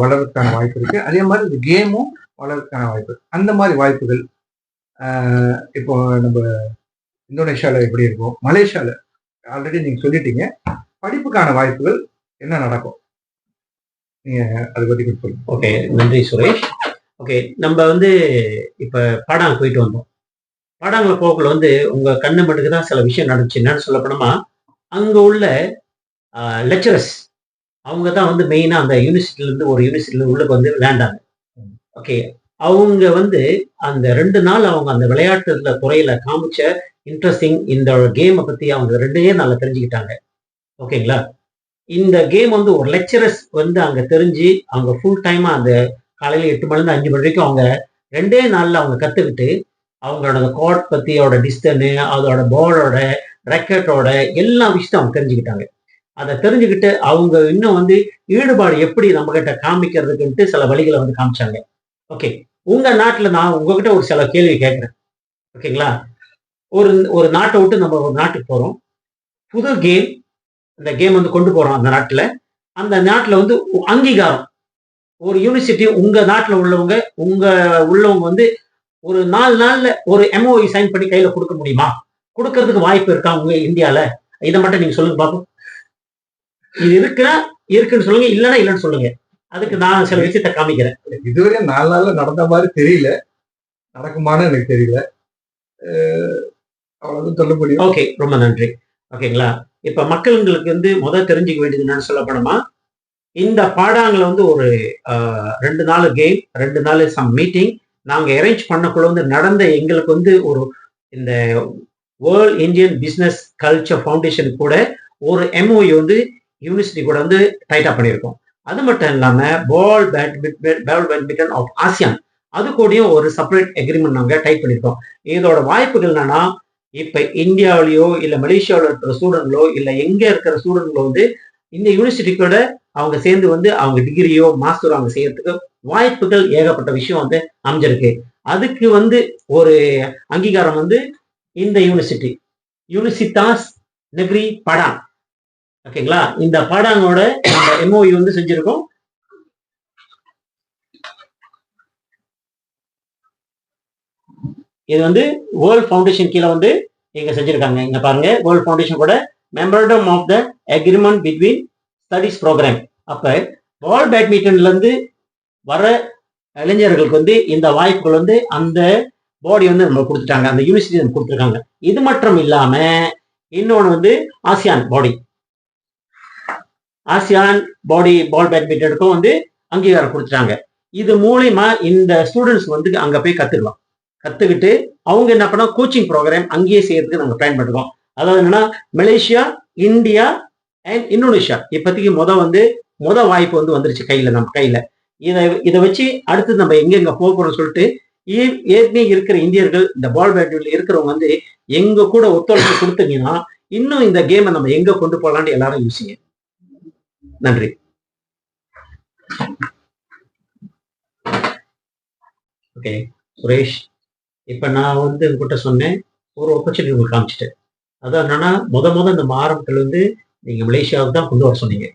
வளர்றதுக்கான வாய்ப்பு இருக்கு. அதே மாதிரி இந்த கேமும் வளர்றதுக்கான வாய்ப்பு, அந்த மாதிரி வாய்ப்புகள் இப்போ நம்ம இந்தோனேஷியால எப்படி இருக்கும், மலேசியால ஆல்ரெடி நீங்க சொல்லிட்டீங்க, படிப்புக்கான வாய்ப்புகள் என்ன நடக்கும், நீங்க அதை பத்தி சொல்லுங்க. ஓகே, நன்றி சுரேஷ். ஓகே, நம்ம வந்து இப்ப பாடாங்க போயிட்டு வந்தோம். பாடாங்கல போக்குள்ள வந்து உங்க கண்ணு மட்டுக்கு தான் சில விஷயம் நடந்துச்சு. என்னன்னு சொல்ல போனோமா, அங்க உள்ள லெக்சரர்ஸ் அவங்க தான் வந்து மெயினா அந்த யூனிவர்சிட்டியிலேருந்து ஒரு யூனிவர்சிட்டியில உள்ளுக்கு வந்து விளையாண்டாங்க. ஓகே. அவங்க வந்து அந்த 2 நாள் அவங்க அந்த விளையாட்டுல துறையில காமிச்ச இன்ட்ரெஸ்டிங் இந்த கேம பத்தி அவங்க 2 நாள்ல தெரிஞ்சுக்கிட்டாங்க. ஓகேங்களா? இந்த கேம் வந்து ஒரு லெக்சரர்ஸ் வந்து அங்க தெரிஞ்சு, அவங்க ஃபுல் டைமா அந்த காலையில 8 மணிலேருந்து 5 மணி வரைக்கும் அவங்க 2 நாள்ல அவங்க கத்துக்கிட்டு, அவங்களோட கார்ட் பத்தியோட டிஸ்டன்ஸ், அதோட பாலோட, ராக்கெட்டோட எல்லா விஷயத்தையும் அவங்க தெரிஞ்சுக்கிட்டாங்க. அத தெரிஞ்சுக்கிட்டு அவங்க இன்னும் வந்து ஈடுபாடு எப்படி நம்மகிட்ட காமிக்கிறதுக்குன்ட்டு சில வழிகள வந்து காமிச்சாங்க. ஓகே. உங்க நாட்டுல நான் உங்ககிட்ட ஒரு சில கேள்வி கேட்கிறேன். ஓகேங்களா? ஒரு ஒரு நாட்ட விட்டு நம்ம ஒரு நாட்டுக்கு போறோம். புது கேம், இந்த கேம் வந்து கொண்டு போறோம் அந்த நாட்டுல. அந்த நாட்டுல வந்து அங்கீகாரம். ஒரு யூனிவர்சிட்டி உங்க நாட்டுல உள்ளவங்க வந்து ஒரு 4 நாள்ல ஒரு MOU சைன் பண்ணி கையில குடுக்க முடியுமா? குடுக்கறதுக்கு வாய்ப்பு இருக்கா உங்க இந்தியால? இத மட்டும் நீங்க சொல்லுங்க பாப்போம். இது இருக்குன்னா இருக்குன்னு சொல்லுங்க. இல்லன்னா இல்லன்னு சொல்லுங்க. அதுக்கு நான் சில விஷயத்த காமிக்கிறேன். இதுவரையும் 4 நாள்ல நடந்த மாதிரி தெரியல. நடக்குமான்னு எனக்கு தெரியல. அவ்வளவுதான் சொல்ல முடியும். ஓகே. ரொம்ப நன்றி. ஓகேங்களா? இப்ப மக்களுங்களுக்கு வந்து தெரிஞ்சுக்க வேண்டியது என்னன்னு சொல்லப்போனோமா, இந்த பாடாங்கல வந்து ஒரு 2 நாள் கேம், 2 நாள் சம் மீட்டிங் நாங்க அரேஞ்ச் பண்ணக்குள்ள வந்து நடந்த எங்களுக்கு வந்து ஒரு இந்த world Indian business culture foundation கூட ஒரு MOU வந்து யூனிவர்சிட்டி கூட வந்து டைட்டா பண்ணியிருக்கோம். அது மட்டும் இல்லாம பால் பேட்மிண்டன் ஆஃப் ஆசியான் அது கூடயும் ஒரு செப்பரேட் அக்ரிமெண்ட் நாங்க டைப் பண்ணியிருக்கோம். இதோட வாய்ப்புகள் என்னன்னா, இப்ப இந்தியாவிலயோ இல்ல மலேசியாவில் இருக்கிற ஸ்டூடெண்ட்களோ இல்ல எங்க இருக்கிற ஸ்டூடெண்ட்களோ வந்து இந்த யூனிவர்சிட்டி கூட அவங்க சேர்ந்து வந்து அவங்க டிகிரியோ மாஸ்டரோ அவங்க செய்யறதுக்கு வாய்ப்புகள் ஏகப்பட்ட விஷயம் வந்து அமைஞ்சிருக்கு. அதுக்கு வந்து ஒரு அங்கீகாரம் வந்து இந்த யூனிவர்சிட்டி யூனிசித்தாஸ் நெக்ரி படாங். ஓகேங்களா? இந்த படாங்கோட நம்ம MOU வந்து செஞ்சிருக்கோம். இது வந்து வேர்ல்ட் ஃபவுண்டேஷன் கீழே வந்து இங்க செஞ்சிருக்காங்க. இங்க பாருங்க, வேர்ல்ட் ஃபவுண்டேஷன் கூட memorandum of the agreement between studies program. அப்ப பால் பேட்மிண்டன்ல இருந்து வர இளைஞர்களுக்கு வந்து இந்த வாய்ப்புகள் வந்து அந்த பாடி வந்து நம்ம கொடுத்துட்டாங்க, அந்த யூனிவர்சிட்டி நம்ம கொடுத்துருக்காங்க. இது மட்டும் இல்லாம இன்னொன்னு வந்து ஆசியான் பாடி பால் பேட்மிண்டனுக்கும் வந்து அங்கீகாரம் கொடுத்துட்டாங்க. இது மூலியமா இந்த ஸ்டூடெண்ட்ஸ் வந்து அங்க போய் கத்துக்கிட்டு அவங்க என்ன பண்ணா கோச்சிங் ப்ரோக்ராம் அங்கேயே செய்யறதுக்கு நாங்க பிளான் பண்ணிருக்கோம். அதாவது என்னன்னா மலேசியா, இந்தியா அண்ட் இந்தோனேஷியா இப்போதைக்கு முத வாய்ப்பு வந்து வந்துருச்சு நம்ம கையில. இதை வச்சு அடுத்து நம்ம எங்க போறோம்னு சொல்லிட்டு ஏற்கனவே இருக்கிற இந்தியர்கள் இந்த பால் பேட்மிண்டன்ல இருக்கிறவங்க வந்து எங்க கூட ஒத்துழைப்பு கொடுத்தீங்கன்னா இன்னும் இந்த கேமை நம்ம எங்க கொண்டு போகலான்னு எல்லாரும் யோசிங்க. நன்றி. ஓகே சுரேஷ், இப்ப நான் வந்து உங்ககிட்ட சொன்னேன் ஒரு ஆப்பர்ச்சுனிட்டி உங்களுக்கு காமிச்சிட்டேன். அதான் என்னன்னா முத இந்த ஆரம்பத்துல வந்து நீங்க மலேசியாவுக்கு தான் கொண்டு வர சொன்னீங்க.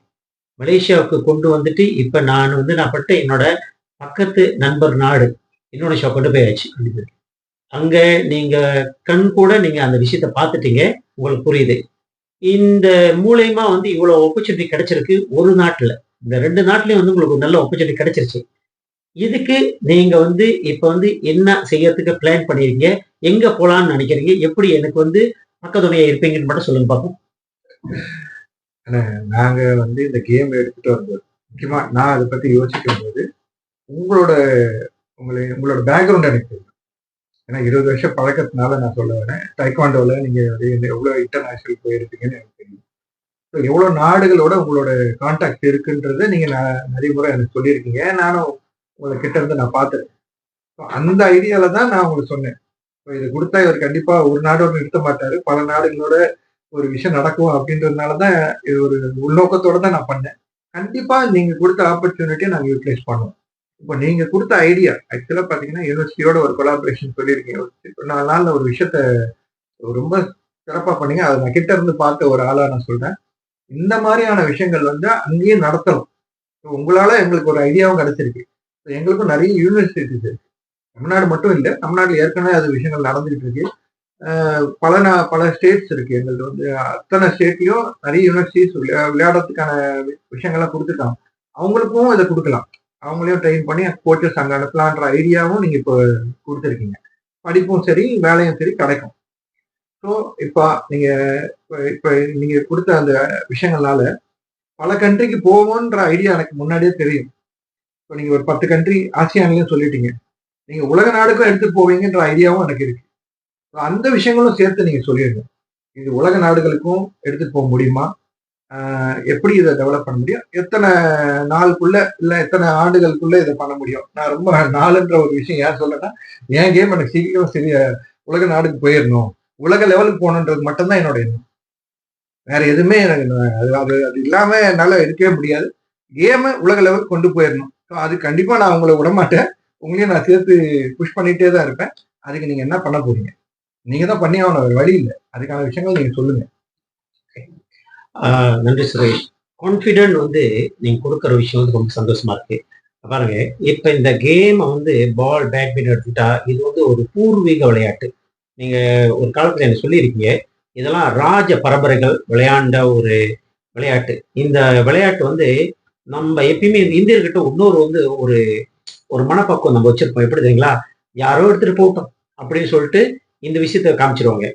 மலேசியாவுக்கு கொண்டு வந்துட்டு இப்ப நான் பட்ட என்னோட பக்கத்து நண்பர் நாடு இந்தோனேஷியா கொண்டு போயாச்சு. அங்க நீங்க கண் கூட நீங்க அந்த விஷயத்த பார்த்துட்டீங்க, உங்களுக்கு புரியுது. இந்த மூலியமா வந்து இவ்வளவு ஆப்பர்ச்சுனிட்டி கிடைச்சிருக்கு ஒரு நாட்டுல. இந்த 2 நாட்டுலயும் வந்து உங்களுக்கு ஒரு நல்ல ஆப்பர்ச்சுனிட்டி கிடைச்சிருச்சு. இதுக்கு நீங்க வந்து இப்ப வந்து என்ன செய்யறதுக்கு பிளான் பண்ணிருக்கீங்க? எங்க போலான்னு நினைக்கிறீங்க? எப்படி எனக்கு வந்து பக்கத்துணையா இருப்பீங்கன்னு மட்டும் சொல்லுங்க பாப்போம். நாங்க வந்து இந்த கேம் எடுத்துட்டு வரும்போது முக்கியமா நான் அதை பத்தி யோசிக்கும் போது உங்களோட பேக்ரவுண்ட் எனக்கு தெரியும். ஏன்னா 20 வருஷம் பழக்கத்தினால நான் சொல்ல வரேன். டைக்வாண்டோல நீங்க எவ்வளவு இன்டர்நேஷனல் போயிருப்பீங்கன்னு எனக்கு தெரியும். எவ்வளவு நாடுகளோட உங்களோட கான்டாக்ட் இருக்குன்றத நீங்க நிறைய முறை எனக்கு சொல்லியிருக்கீங்க. நானும் உங்களை கிட்ட இருந்து நான் பார்த்துருக்கேன். அந்த ஐடியால தான் நான் உங்களுக்கு சொன்னேன். இதை கொடுத்தா இவர் கண்டிப்பா ஒரு நாடோட நிறுத்த மாட்டாரு, பல நாடுகளோட ஒரு விஷயம் நடக்கும் அப்படின்றதுனாலதான் இது ஒரு உள்நோக்கத்தோட தான் நான் பண்ணேன். கண்டிப்பா நீங்க கொடுத்த ஆப்பர்ச்சுனிட்டியை நாங்க யூட்டிலைஸ் பண்ணுவோம். இப்போ நீங்க கொடுத்த ஐடியா ஆக்சுவலா பாத்தீங்கன்னா யூனிவர்சிட்டியோட ஒரு கொலாபரேஷன் சொல்லியிருக்கீங்க. 4 நாள்ல ஒரு விஷயத்த ரொம்ப சிறப்பா பண்ணீங்க. அதை நான் கிட்ட இருந்து பார்த்த ஒரு ஆளா நான் சொல்றேன். இந்த மாதிரியான விஷயங்கள் வந்து அங்கேயே நடத்தணும். உங்களால எங்களுக்கு ஒரு ஐடியாவும் கிடைச்சிருக்கு. எங்களுக்கும் நிறைய யூனிவர்சிட்டிஸ் இருக்கு. தமிழ்நாடு மட்டும் இல்லை, தமிழ்நாட்டில் ஏற்கனவே அது விஷயங்கள் நடந்துகிட்டு இருக்கு. பல ஸ்டேட்ஸ் இருக்கு. எங்களுக்கு வந்து அத்தனை ஸ்டேட்லயும் நிறைய யூனிவர்சிட்டிஸ் விளையாடுறதுக்கான விஷயங்கள்லாம் கொடுத்துருக்காங்க. அவங்களுக்கும் இதை கொடுக்கலாம். அவங்களையும் ட்ரெயின் பண்ணி கோச்சஸ் அங்கே அனுப்பலான்ற ஐடியாவும் நீங்க இப்போ கொடுத்துருக்கீங்க. படிப்பும் சரி, வேலையும் சரி கிடைக்கும். ஸோ இப்போ நீங்க கொடுத்த அந்த விஷயங்கள்னால பல கண்ட்ரிக்கு போவோன்ற ஐடியா எனக்கு முன்னாடியே தெரியும். இப்போ நீங்க ஒரு 10 கண்ட்ரி ஆசியான்லயும் சொல்லிட்டீங்க. நீங்க உலக நாடுக்கும் எடுத்துட்டு போவீங்கன்ற ஐடியாவும் எனக்கு இருக்கு. அந்த விஷயங்களும் சேர்த்து நீங்க சொல்லிடுங்க. இது உலக நாடுகளுக்கும் எடுத்துட்டு போக முடியுமா? எப்படி இதை டெவலப் பண்ண முடியும்? எத்தனை நாளுக்குள்ள இல்ல எத்தனை ஆண்டுகளுக்குள்ள இதை பண்ண முடியும்? நான் ரொம்ப நாளுன்ற ஒரு விஷயம் ஏன் சொல்றேன்னா, என் கேம் எனக்கு சீக்கிரம் சரி உலக நாடுக்கு போயிடணும். உலக லெவலுக்கு போகணுன்றது மட்டும்தான் என்னோட எண்ணம். வேற எதுவுமே எனக்கு அது அது அது இல்லாம என்னால இருக்கவே முடியாது. கேமை உலக லெவலுக்கு கொண்டு போயிடணும். அது கண்டிப்பா நான் உங்களை விடமாட்டேன். உங்களையும் நான் சேர்த்து புஷ் பண்ணிட்டே தான் இருப்பேன். அதுக்கு நீங்க என்ன பண்ண போறீங்க? நீங்க தான் பண்ணி ஆகணும். வேற வழி இல்லை. அதுக்கான விஷயங்கள் நீங்க சொல்லுங்க. நன்றி சுரேஷ். கான்ஃபிடென்ட் வந்து நீங்க கொடுக்குற விஷயம் வந்து ரொம்ப சந்தோஷமா இருக்கு. பாருங்க, இப்ப இந்த கேம் வந்து பால் பேட்மிண்டன் எடுத்துட்டா இது வந்து ஒரு பூர்வீக விளையாட்டு. நீங்க ஒரு காலத்துல என்ன சொல்லியிருக்கீங்க, இதெல்லாம் ராஜ பரம்பரைகள் விளையாண்ட ஒரு விளையாட்டு. இந்த விளையாட்டு வந்து நம்ம எப்பயுமே இந்தியர்கிட்ட இன்னொரு வந்து ஒரு ஒரு மனப்பக்குவம் நம்ம வச்சிருப்போம். எப்படி தெரியுங்களா, யாரோ எடுத்துட்டு போட்டோம் அப்படின்னு சொல்லிட்டு இந்த விஷயத்த காமிச்சிருவாங்க.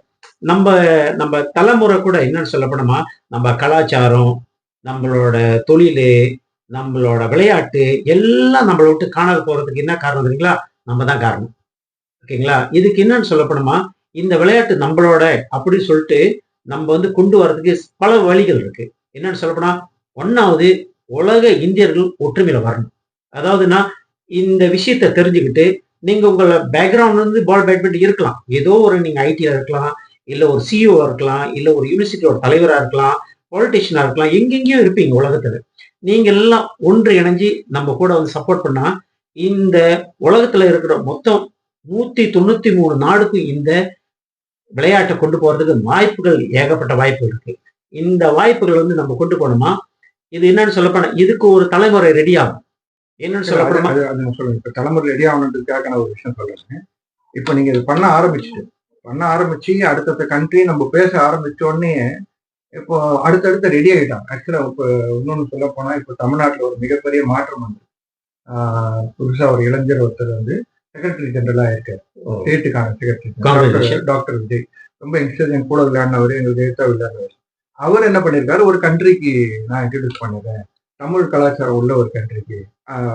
நம்ம நம்ம தலைமுறை கூட என்னன்னு சொல்லப்போனோமா, நம்ம கலாச்சாரம், நம்மளோட தொழில், நம்மளோட விளையாட்டு எல்லாம் நம்மளை விட்டு காணாது போறதுக்கு என்ன காரணம் தெரியுங்களா? நம்ம தான் காரணம். ஓகேங்களா? இதுக்கு என்னன்னு சொல்லப்போனோமா, இந்த விளையாட்டு நம்மளோட அப்படின்னு சொல்லிட்டு நம்ம வந்து கொண்டு வர்றதுக்கு பல வழிகள் இருக்கு. என்னன்னு சொல்லப்போனா, ஒன்னாவது உலக இந்தியர்கள் ஒற்றுமையில வரணும். அதாவதுன்னா இந்த விஷயத்த தெரிஞ்சுக்கிட்டு நீங்க உங்கள பேக்ரவுண்ட் வந்து பால் பேட்மிண்டன் இருக்கலாம். ஏதோ ஒரு நீங்க ஐடில இருக்கலாம், இல்ல ஒரு சிஇஓ இருக்கலாம், இல்ல ஒரு யூனிவர்சிட்டியோட தலைவரா இருக்கலாம், பொலிட்டிஷியனா இருக்கலாம், எங்கெங்கேயோ இருப்பீங்க உலகத்துல. நீங்க எல்லாம் ஒன்று இணைஞ்சு நம்ம கூட வந்து சப்போர்ட் பண்ணா, இந்த உலகத்துல இருக்கிற மொத்தம் 193 நாடுக்கும் இந்த விளையாட்டை கொண்டு போறதுக்கு வாய்ப்புகள் ஏகப்பட்ட வாய்ப்பு இருக்கு. இந்த வாய்ப்புகள் வந்து நம்ம கொண்டு போனோமா, இது என்னன்னு சொல்லப்போனா இதுக்கு ஒரு தலைமுறை ரெடி ஆகும். என்னன்னு சொல்லப்போனா சொல்லுங்க. இப்ப தலைமுறை ரெடி ஆகணுன்றதுக்காக நான் ஒரு விஷயம் சொல்றேன். இப்ப நீங்க இது பண்ண ஆரம்பிச்சு அடுத்தடுத்த கண்ட்ரி நம்ம பேச ஆரம்பிச்ச உடனே இப்போ அடுத்தடுத்த ரெடி ஆகிட்டாங்க. ஆக்சுவலா இப்ப இன்னொன்னு சொல்ல போனா இப்ப தமிழ்நாட்டுல ஒரு மிகப்பெரிய மாற்றம் வந்து புதுசா ஒரு இளைஞர் ஒருத்தர் வந்து செக்ரட்டரி ஜெனரலா இருக்காரு. ஸ்டேட்டுக்கான செக்ரட்டரி டாக்டர் விஜய். ரொம்ப யங்ஸ்டர் என் கூட விளையாடினவர், எங்களுக்கு எழுத்தா விளையாடினவர். அவர் என்ன பண்ணிருக்காரு, ஒரு கண்ட்ரிக்கு நான் இன்ட்ரடியூஸ் பண்ணிடுறேன். தமிழ் கலாச்சாரம் உள்ள ஒரு கண்ட்ரிக்கு,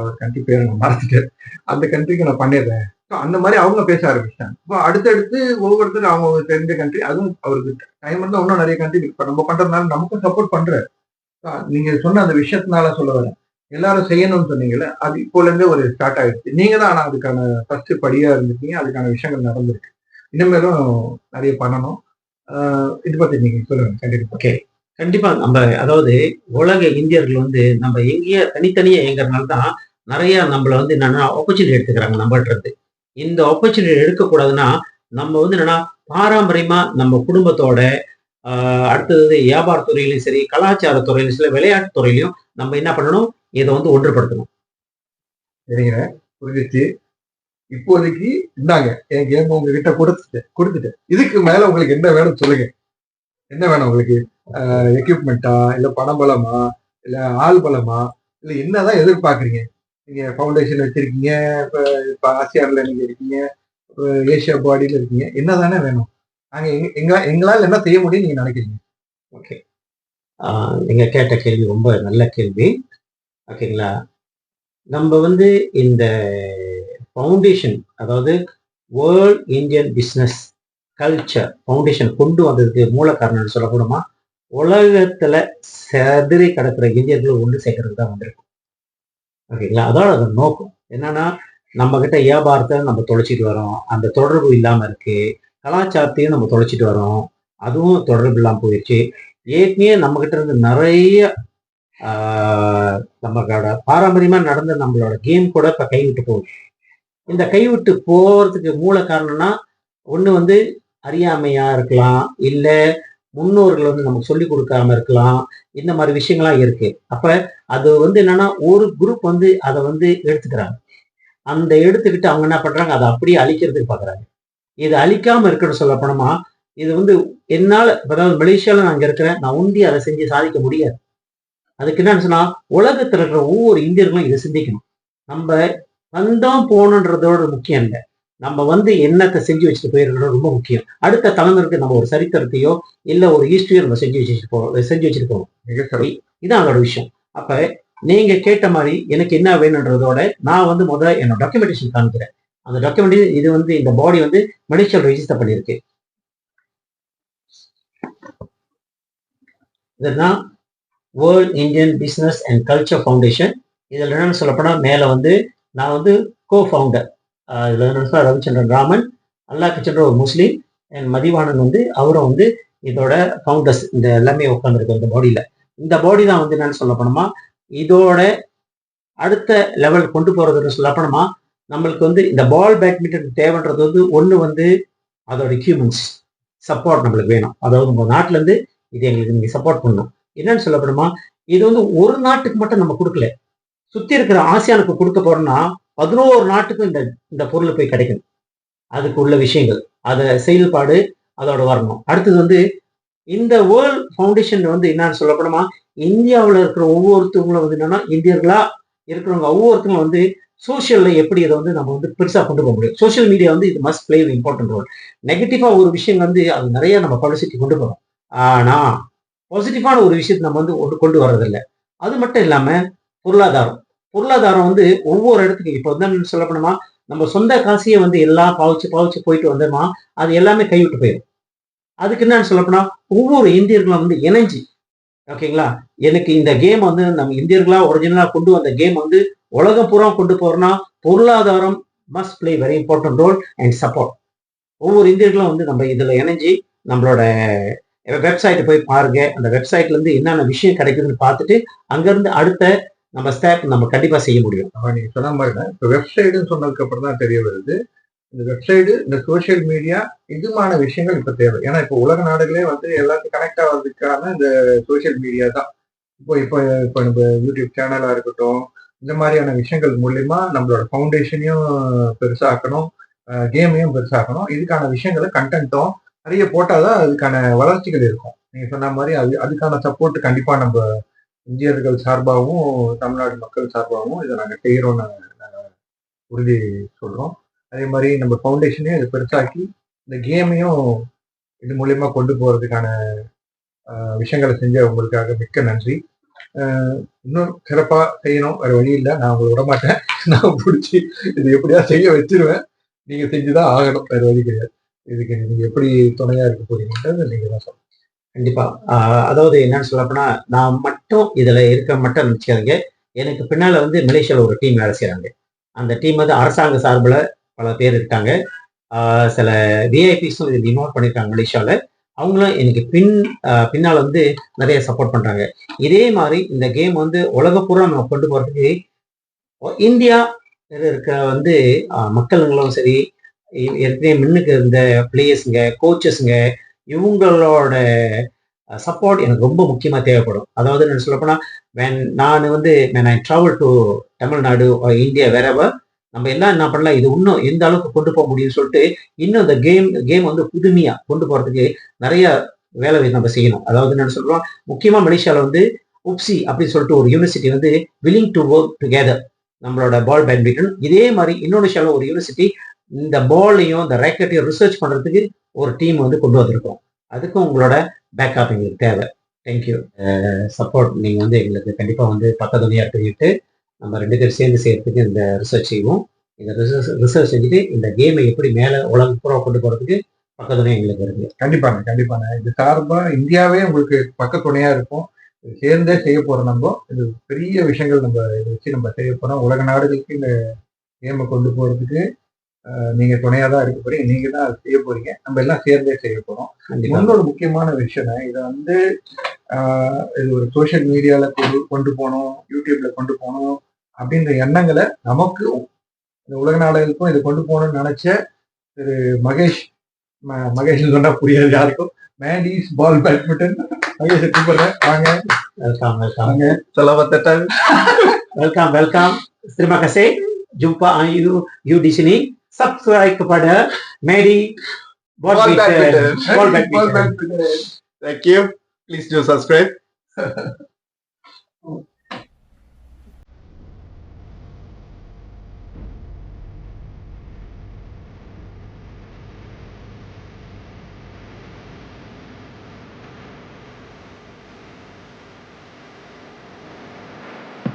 ஒரு கண்ட்ரி பேரை நான் மறந்துட்டேன். அந்த கண்ட்ரிக்கு நான் பண்ணிடுறேன். அந்த மாதிரி அவங்க பேச ஆரம்பிச்சிட்டாங்க. இப்போ அடுத்தடுத்து ஒவ்வொருத்தரும் அவங்க தெரிஞ்ச கண்ட்ரி, அதுவும் அவருக்கு டைம் இருந்தா இன்னும் நிறைய கண்ட்ரி இப்ப நம்ம பண்றதுனால நமக்கும் சப்போர்ட் பண்றாரு. நீங்க சொன்ன அந்த விஷயத்தினால சொல்ல வரேன். எல்லாரும் செய்யணும்னு சொன்னீங்கல்ல, அது இப்போல இருந்தே ஒரு ஸ்டார்ட் ஆயிடுச்சு. நீங்க தான் ஆனா அதுக்கான ஃபர்ஸ்ட் படியா இருந்துட்டீங்க. அதுக்கான விஷயங்கள் நடந்திருக்கு. இனிமேலும் நிறைய பண்ணணும். இது பத்தி நீங்க சொல்லுங்க. கண்டிப்பா. ஓகே, கண்டிப்பா. நம்ம அதாவது உலக இந்தியர்கள் வந்து நம்ம எங்கேயே தனித்தனியா இயங்குறதுனால தான் நிறைய நம்மள வந்து என்னன்னா ஆப்பர்ச்சுனிட்டி எடுத்துக்கிறாங்க நம்மகிட்ட இருந்து. இந்த ஆப்பர்ச்சுனிட்டி எடுக்கக்கூடாதுன்னா நம்ம வந்து என்னன்னா பாரம்பரியமா நம்ம குடும்பத்தோட அடுத்தது வியாபார துறையிலும் சரி, கலாச்சார துறையிலும் சரி, விளையாட்டு துறையிலையும் நம்ம என்ன பண்ணணும், இதை வந்து ஒன்றுபடுத்தணும். சரிங்க, புரிஞ்சிச்சு. இப்போதைக்கு இந்தாங்க என் கேம் உங்ககிட்ட கொடுத்துட்டேன். இதுக்கு மேல உங்களுக்கு என்ன வேணும் சொல்லுங்க. என்ன வேணும் உங்களுக்கு? எக்யூப்மெண்ட்டா, இல்ல பணபலமா, இல்ல ஆள் பலமா, இல்ல என்னதான் எதிர்பார்க்குறீங்க? நீங்க ஃபவுண்டேஷன் வச்சிருக்கீங்க, இப்ப ஆசியான்ல நீங்க இருக்கீங்க, ஏசியா பாடியில இருக்கீங்க. என்னதானே வேணும்? நாங்க எங்களால் என்ன செய்ய முடியும் நீங்க நினைக்கிறீங்க? ஓகே, நீங்க கேட்ட கேள்வி ரொம்ப நல்ல கேள்வி. ஓகேங்களா? நம்ம வந்து இந்த ஃபவுண்டேஷன், அதாவது world Indian business culture foundation கொண்டு வந்ததுக்கு மூல காரணம் சொல்லக்கூடமா, உலகத்துல செதறி கிடக்கிற இந்தியர்களை ஒன்று சேர்க்கறதுக்கு தான் வந்திருக்கும். ஓகேங்களா? அதோட அது நோக்கம் என்னன்னா, நம்ம கிட்ட வியாபாரத்தை நம்ம தொலைச்சிட்டு வரோம், அந்த தொடர்பு இல்லாம இருக்கு. கலாச்சாரத்தையும் நம்ம தொலைச்சிட்டு வரோம், அதுவும் தொடர்பு இல்லாம போயிடுச்சு. ஏற்கனவே நம்ம கிட்ட இருந்து நிறைய நம்மளோட பாரம்பரியமா நடந்த நம்மளோட கேம் கூட இப்ப கைவிட்டு போகுது. இந்த கைவிட்டு போறதுக்கு மூல காரணம்னா, ஒண்ணு வந்து அறியாமையா இருக்கலாம், இல்ல முன்னோர்கள் வந்து நமக்கு சொல்லி கொடுக்காம இருக்கலாம். இந்த மாதிரி விஷயங்கள்லாம் இருக்கு. அப்ப அது வந்து என்னன்னா, ஒரு குரூப் வந்து அதை வந்து எடுத்துக்கிறாங்க. அந்த எடுத்துக்கிட்டு அவங்க என்ன பண்றாங்க, அதை அப்படியே அழிக்கிறதுக்கு பாக்குறாங்க. இது அழிக்காம இருக்கணும் சொல்ல போனோமா, இது வந்து என்னால, அதாவது மலேசியால நான் இங்க இருக்கிறேன், நான் உண்டி அதை செஞ்சு சாதிக்க முடியாது. அதுக்கு என்னன்னு சொன்னா, உலகத்துல இருக்கிற ஒவ்வொரு இந்தியர்களும் இதை சிந்திக்கணும். நம்ம வந்தோம் போனோன்றதோட முக்கியம் இல்லை. நம்ம வந்து என்னத்தை செஞ்சு வச்சுட்டு போயிருக்கிறது ரொம்ப முக்கியம். அடுத்த தலைமுறைக்கு நம்ம ஒரு சரித்திரத்தையோ இல்ல ஒரு ஹிஸ்டரியோ நம்ம செஞ்சு வச்சிருக்கோம். இதான் அதோட விஷயம். அப்ப நீங்க கேட்ட மாதிரி எனக்கு என்ன வேணுன்றதோட நான் வந்து முதல்ல என்னோட டாக்குமெண்டேஷன் காமிக்கிறேன். அந்த டாக்குமெண்ட் இது வந்து இந்த பாடி வந்து மலேசியாவில் ரெஜிஸ்டர் பண்ணியிருக்கு. இதுதான் world Indian business and culture foundation. இதில் என்னன்னு சொல்லப்போனா மேல வந்து நான் வந்து கோ ஃபவுண்டர். இதுல என்ன ரவிச்சந்திரன் ராமன், அல்லாஹ் ஒரு முஸ்லீம், அண்ட் மதிவாணன் வந்து அவரும் வந்து இதோட ஃபவுண்டர்ஸ். இந்த எல்லாமே உட்காந்துருக்கு இந்த பாடியில. இந்த பாடி தான் வந்து என்னன்னு சொல்ல போனோமா இதோட அடுத்த லெவல் கொண்டு போறதுன்னு சொல்ல போனோமா நம்மளுக்கு வந்து இந்த பால் பேட்மிண்டன் தேவைன்றது வந்து ஒண்ணு வந்து அதோட எக்யூப்மெண்ட்ஸ் சப்போர்ட் நம்மளுக்கு வேணும். அதாவது நம்ம நாட்டுல இருந்து இது எங்களுக்கு நீங்க சப்போர்ட் பண்ணணும். என்னன்னு சொல்ல போனோமா இது வந்து ஒரு நாட்டுக்கு மட்டும் நம்ம கொடுக்கல, சுத்தி இருக்கிற ஆசியானுக்கு கொடுக்க போறோம்னா 11 நாட்டுக்கும் இந்த இந்த பொருள் போய் கிடைக்கும். அதுக்கு உள்ள விஷயங்கள் அதை செயல்பாடு அதோட வரணும். அடுத்தது வந்து இந்த வேர்ல்ட் ஃபவுண்டேஷன் வந்து என்னன்னு சொல்லப்போனோமா இந்தியாவில் இருக்கிற ஒவ்வொருத்தவங்களும் வந்து என்னன்னா இந்தியர்களா இருக்கிறவங்க ஒவ்வொருத்தவங்களும் வந்து சோசியல்ல எப்படி இதை வந்து நம்ம வந்து பெருசா கொண்டு போக முடியும். சோசியல் மீடியா வந்து இது மஸ்ட் பிளே இம்பார்ட்டன்ட் ரோல். நெகட்டிவா ஒரு விஷயம் வந்து அது நிறைய நம்ம பப்ளிசிட்டி கொண்டு போறோம். ஆனா பாசிட்டிவான ஒரு விஷயத்தை நம்ம வந்து கொண்டு வர்றதில்லை. அது மட்டும் இல்லாம பொருளாதாரம் வந்து ஒவ்வொரு இடத்துக்கு இப்போ வந்து சொல்ல போனோமா நம்ம சொந்த காசையே வந்து எல்லாம் பாவிச்சு போயிட்டு வந்தோமா அது எல்லாமே கைவிட்டு போயிடும். அதுக்கு என்னன்னு சொல்லப்போனா ஒவ்வொரு இந்தியர்களும் வந்து இணைஞ்சு ஓகேங்களா எனக்கு இந்த கேம் வந்து நம்ம இந்தியர்களா ஒரிஜினலா கொண்டு வந்த கேம் வந்து உலகம் பூரா கொண்டு போறோம்னா பொருளாதாரம் must play very important role and support. ஒவ்வொரு இந்தியர்களும் வந்து நம்ம இதுல இணைஞ்சு நம்மளோட வெப்சைட்டை போய் பாருங்க. அந்த வெப்சைட்ல இருந்து என்னென்ன விஷயம் கிடைக்குதுன்னு பார்த்துட்டு அங்கிருந்து அடுத்த நம்ம ஸ்டெப் நம்ம கண்டிப்பா செய்ய முடியும். நீங்க சொன்ன மாதிரி தான் இப்போ வெப்சைடுன்னு சொன்னதுக்கு அப்புறம் தான் தெரிய வருது இந்த வெப்சைடு இந்த சோசியல் மீடியா இதுமான விஷயங்கள் இப்ப தேவை. ஏன்னா இப்போ உலக நாடுகளே வந்து எல்லாத்துக்கும் கனெக்ட் ஆகிறதுக்கான இந்த சோசியல் மீடியா தான். இப்போ நம்ம யூடியூப் சேனலா இருக்கட்டும் இந்த மாதிரியான விஷயங்கள் மூலியமா நம்மளோட ஃபவுண்டேஷனையும் பெருசாக்கணும், கேமையும் பெருசாக்கணும். இதுக்கான விஷயங்களை கண்டென்ட்டும் நிறைய போட்டாதான் அதுக்கான வளர்ச்சிகள் இருக்கும். நீங்க சொன்ன மாதிரி அதுக்கான சப்போர்ட் கண்டிப்பா நம்ம இந்தியர்கள் சார்பாகவும் தமிழ்நாடு மக்கள் சார்பாகவும் இதை நாங்கள் செய்கிறோம்னு நாங்கள் உறுதி சொல்றோம். அதே மாதிரி நம்ம ஃபவுண்டேஷனையும் இதை பெருசாக்கி இந்த கேமையும் இது மூலியமா கொண்டு போறதுக்கான விஷயங்களை செஞ்ச உங்களுக்காக மிக்க நன்றி. இன்னும் சிறப்பா செய்யணும், வேற வழி இல்லை. நான் உங்களை விடமாட்டேன், நான் பிடிச்சி இது எப்படியா செய்ய வச்சிருவேன். நீங்க செஞ்சுதான் ஆகணும், வேற வழி கிடையாது. இதுக்கு நீங்க எப்படி துணையா இருக்க போறீங்கன்றது நீங்க தான் சொல்லணும். கண்டிப்பா. அதாவது என்னன்னு சொல்லப்போனா நான் மட்டும் இதுல இருக்க மட்டும் நினைச்சுக்காதீங்க. எனக்கு பின்னால வந்து மலேசியாவில் ஒரு டீம் வேலை செய்யறாங்க. அந்த டீம் வந்து அரசாங்க சார்பில் பல பேர் இருக்காங்க. சில விஐபிஸும் இதில் இன்வால்வ் பண்ணியிருக்காங்க மலேசியாவில். அவங்களும் எனக்கு பின்னால் வந்து நிறைய சப்போர்ட் பண்றாங்க. இதே மாதிரி இந்த கேம் வந்து உலகப்பூரா நம்ம கொண்டு போறதுக்கு இந்தியா இருக்க வந்து மக்களுங்களும் சரி ஏற்கனவே முன்னுக்கு இருந்த பிளேயர்ஸுங்க கோச்சஸுங்க இவங்களோட சப்போர்ட் எனக்கு ரொம்ப முக்கியமா தேவைப்படும். அதாவது நான் சொல்லப்போனா நான் வந்து I travel to Tamil Nadu India wherever நம்ம எல்லாம் என்ன பண்ணலாம் இது இன்னும் எந்த அளவுக்கு கொண்டு போக முடியும்னு சொல்லிட்டு இன்னும் இந்த கேம் வந்து புதுமையா கொண்டு போறதுக்கு நிறைய வேலை நம்ம செய்யணும். அதாவது என்ன சொல்றோம் முக்கியமா மலேசியாவில் வந்து உப்சி அப்படின்னு சொல்லிட்டு ஒரு யூனிவர்சிட்டி வந்து வில்லிங் டு ஒர்க் டுகெதர் நம்மளோட பால் பேட்மிண்டன். இதே மாதிரி இந்தோனேஷியாவில் ஒரு யூனிவர்சிட்டி இந்த பாலையும் இந்த ரேக்கெட்டையும் ரிசர்ச் பண்றதுக்கு ஒரு டீம் வந்து கொண்டு வந்திருக்கோம். அதுக்கும் உங்களோட பேக்கப் எங்களுக்கு தேவை. தேங்க்யூ. சப்போர்ட் நீங்க வந்து எங்களுக்கு கண்டிப்பா வந்து பக்கத்துணையா தெரிவிட்டு நம்ம 2 பேரும் சேர்ந்து செய்யறதுக்கு இந்த ரிசர்ச் செய்வோம். இந்த ரிசர்ச் செஞ்சுட்டு இந்த கேமை எப்படி மேல உலகம் பூரா கொண்டு போறதுக்கு பக்கத்துணையா எங்களுக்கு இருக்கு. கண்டிப்பாங்க. இது சார்பா இந்தியாவே உங்களுக்கு பக்கத்துணையா இருக்கும். சேர்ந்தே செய்ய போறோம். நம்ம இது பெரிய விஷயங்கள் நம்ம இதை வச்சு நம்ம செய்ய போறோம். உலக நாடுகளுக்கு இந்த கேமை கொண்டு போறதுக்கு நீங்க துணையா தான் இருக்க போறீங்க, நீங்க தான் அதை செய்ய போறீங்க. நம்ம எல்லாம் சேர்ந்தே செய்ய போறோம். இன்னொரு முக்கியமான விஷயம் இதை வந்து இது ஒரு சோசியல் மீடியால கொண்டு போகணும், யூடியூப்ல கொண்டு போகணும் அப்படின்ற எண்ணங்களை நமக்கு இந்த உலக நாடுகளுக்கும் இதை கொண்டு போகணும்னு நினைச்ச திரு மகேஷ் சொன்னா புரியாது யாருக்கும். மேடிஸ் பால் பேட்மிண்டன் மகேஷ் கூப்பிடுறேன். வாங்க. Welcome. Selamat datang. Welcome. Terima kasih. Jumpa you di sini. Subscribe kepada Medi Ball Badminton. Thank you. Please do subscribe.